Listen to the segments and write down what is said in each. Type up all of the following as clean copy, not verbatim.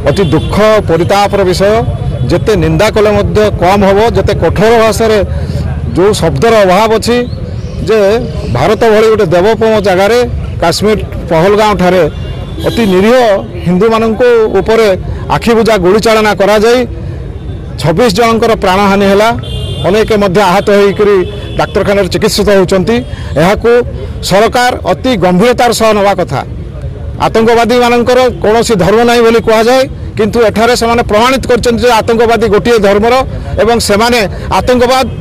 अति दुख परितापर विषय। जिते निंदा कले कम हम जिते कठोर भाषा जो शब्दर अभाव अच्छी जे भारत भली गोटे देवोपम जगार काश्मीर पहलगाँव ठारे अति निरीह हिंदू मानक उपर आखिबुझा गुड़ी चालना करा जाई 26 जनकर प्राणहानि है। अनेक आहत होकर डाक्तरखाना चिकित्सित होती। सरकार अति गंभीरतार सह नवा कथा। आतंकवादी मानकर कौन धर्म ना बोली कहुए किंतु एठारे से प्रमाणित कर आतंकवादी गोटे धर्मर एवं से आतंकवाद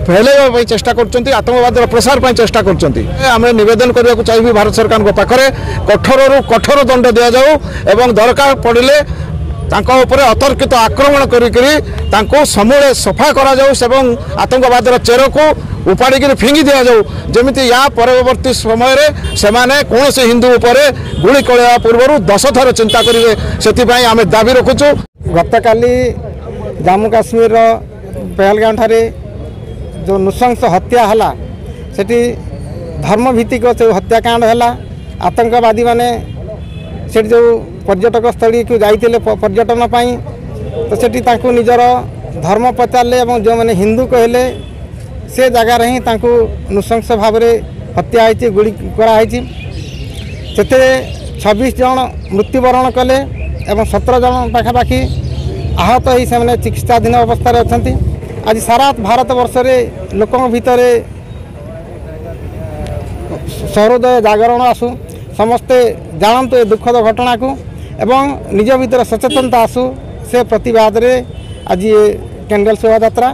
फैलैवा चेष्टा कर आतंकवाद प्रसार पर चेष्टा कर निवेदन करने को चाहिए भारत सरकार पाखे कठोर कठोर दंड दि जाऊ एवं दरकार पड़े अतर्कित आक्रमण करी समूले सफा करा जाऊ आतंकवाद चेर को उपाड़ी फिंगी दि जाऊ जमी या परवर्ती समय से कौन से हिंदू उपर गुड़ी कलवा पूर्व 10 थर चिंता करेंगे से आम दाबी रखुचु। गत काली जम्मू काश्मीर पहलगाम ठारे जो नृशंस हत्या है सेठी धर्मभित्तिक जो हत्याकांड है आतंकवादी माने से जो पर्यटक स्थली को जाइए पर्यटन तो सेठी निजर धर्म पचारे जो मैंने हिंदू कहले से जगार ही नृशंस भाव हत्या होती गुड़ी कराई से 26 जन मृत्युवरण कले एवं 17 जन पाखापाखि आहत ही से चिकित्साधीन अवस्था अच्छा। आज सारा भारत वर्ष में लोकों भितर सहृदय जागरण आसू समस्ते जानतु ए दुखद घटना को एवं निज भीतर सचेतनता आसू से प्रतिवाद रे आज ये कैंडल शोभा यात्रा।